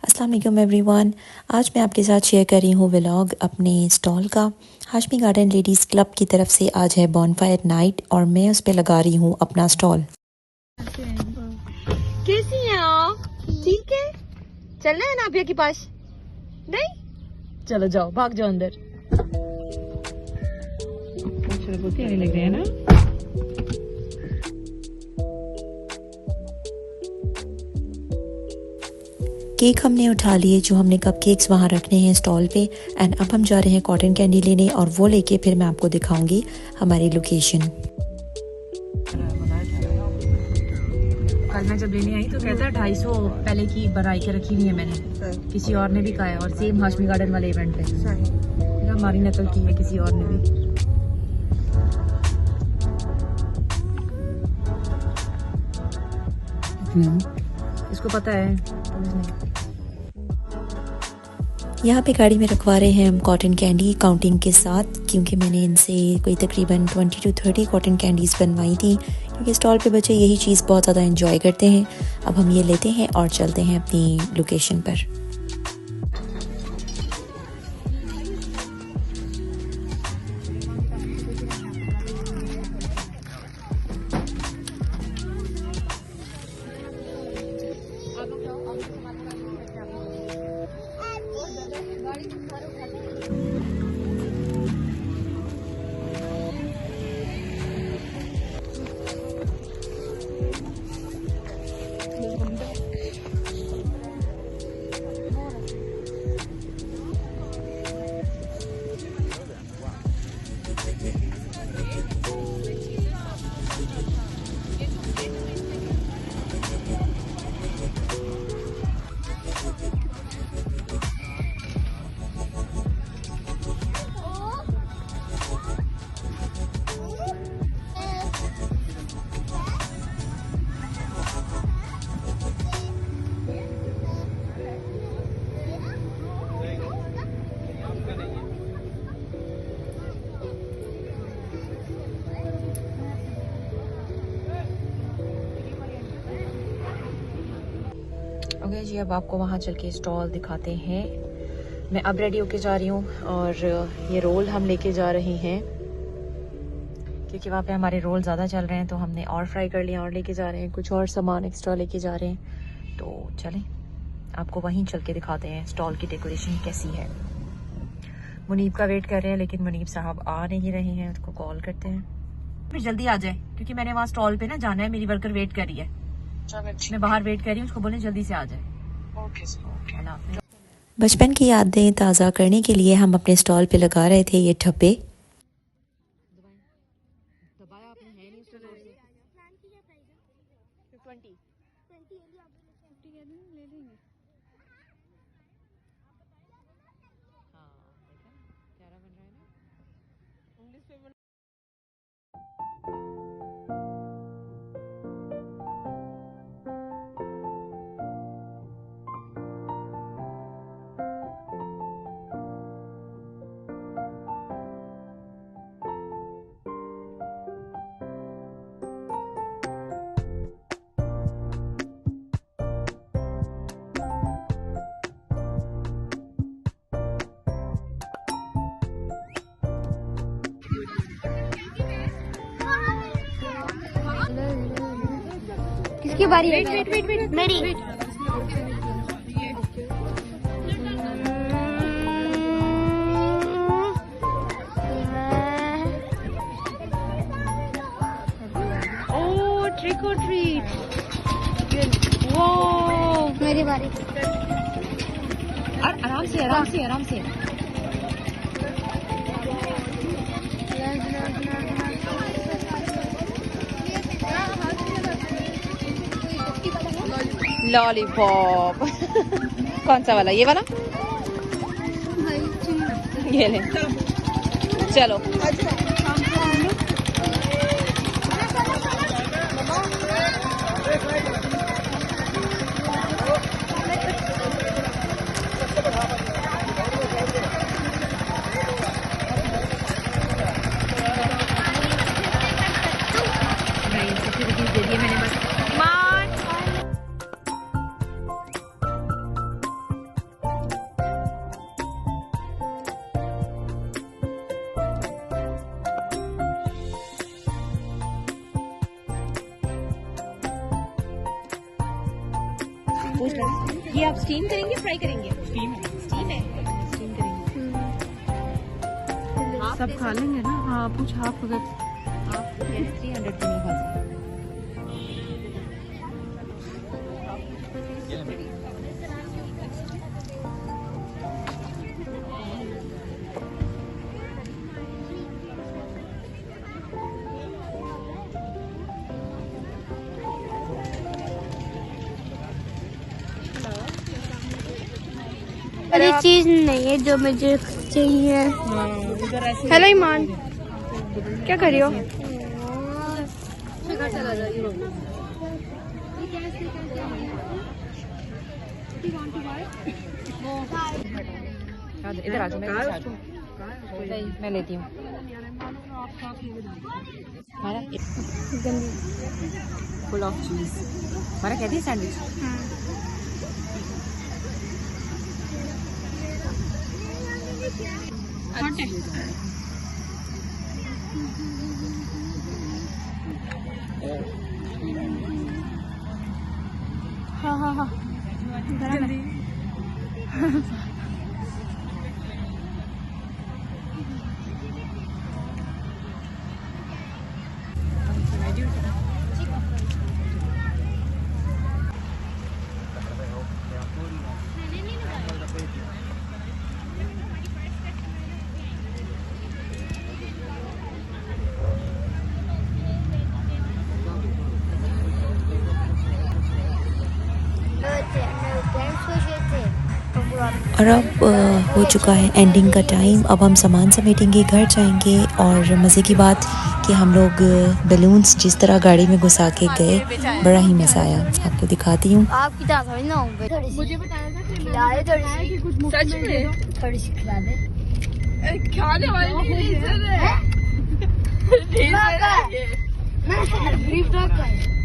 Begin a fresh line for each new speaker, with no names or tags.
अस्सलाम वालेकुम एवरीवन। आज मैं आपके साथ शेयर कर रही हूँ व्लॉग अपने स्टॉल का। हाशमी गार्डन लेडीज़ क्लब की तरफ से आज है बॉनफायर नाइट और मैं उस पर लगा रही हूँ अपना स्टॉल।
कैसी हैं आप? ठीक है, चलना है नाबिया के पास? नहीं, चलो जाओ, भाग जाओ अंदर। लग रहे हैं ना।
केक हमने उठा लिए, जो हमने कपकेक्स वहाँ रखने हैं स्टॉल पे। एंड अब हम जा रहे हैं कॉटन कैंडी लेने और वो लेके फिर मैं आपको दिखाऊंगी हमारी लोकेशन।
कल मैं जब लेने आई तो कहता 250 पहले की बनाई के रखी हुई है मैंने, किसी और ने भी कहा है, और सेम हाशमी गार्डन वाले इवेंट पे हमारी नकल की है किसी और ने भी। इसको पता है।
यहाँ पे गाड़ी में रखवा रहे हैं हम कॉटन कैंडी काउंटिंग के साथ, क्योंकि मैंने इनसे कोई तकरीबन 20 to 30 कॉटन कैंडीज़ बनवाई थी, क्योंकि स्टॉल पे बच्चे यही चीज़ बहुत ज़्यादा एंजॉय करते हैं। अब हम ये लेते हैं और चलते हैं अपनी लोकेशन पर। ओके जी, अब आपको वहाँ चल के स्टॉल दिखाते हैं। मैं अब रेडी होके जा रही हूँ और ये रोल हम लेके जा रहे हैं, क्योंकि वहाँ पे हमारे रोल ज़्यादा चल रहे हैं तो हमने और फ्राई कर लिया और लेके जा रहे हैं। कुछ और सामान एक्स्ट्रा लेके जा रहे हैं, तो चलें आपको वहीं चल के दिखाते हैं स्टॉल की डेकोरेशन कैसी है। मुनीब का वेट कर रहे हैं, लेकिन मुनीब साहब आ नहीं रहे हैं, उसको कॉल करते हैं फिर जल्दी आ जाए, क्योंकि मैंने वहाँ स्टॉल पे ना जाना है, मेरी वर्कर वेट कर रही है। मैं बाहर वेट कर रही हूँ, उसको बोले जल्दी से आ जाए। ओके। बचपन की यादें ताज़ा करने के लिए हम अपने स्टॉल पे लगा रहे थे ये ठप्पे।
किसकी बारी है? वेट मेरी।
ओह, ट्रिक और ट्रीट। वो
मेरी बारी।
आराम से आराम से आराम से। लॉलीपॉप। कौन सा वाला? ये वाला? ये ले, चलो। ये आप स्टीम करेंगे फ्राई करेंगे? स्टीम है। स्टीम करेंगे।
सब खा लेंगे ना? हाँ कुछ हाफ अगर
आप 300 की नहीं खा सकते।
वाली चीज नहीं है जो मुझे चाहिए। हेलो ईमान, क्या कर रही हो?
घर चला जाइए। इधर आ जाओ, मैं लेती हूँ। फुल ऑफ चीज। हमारा कहती है सैंडविच।
हाँ हाँ हाँ
जल्दी।
और अब हो चुका है एंडिंग का टाइम। अब हम सामान समेटेंगे, घर जाएंगे। और मज़े की बात कि हम लोग बैलून्स जिस तरह गाड़ी में घुसा के गए, बड़ा ही मज़ा आया। आपको दिखाती हूँ।
आपकी तरह थोड़ी ना हूँ। मुझे बताया था कि खिला दे थोड़ी सी, कुछ सच में थोड़ी सी खिला दे।
खाने वाली
मैं ब्रीफ डॉग का है।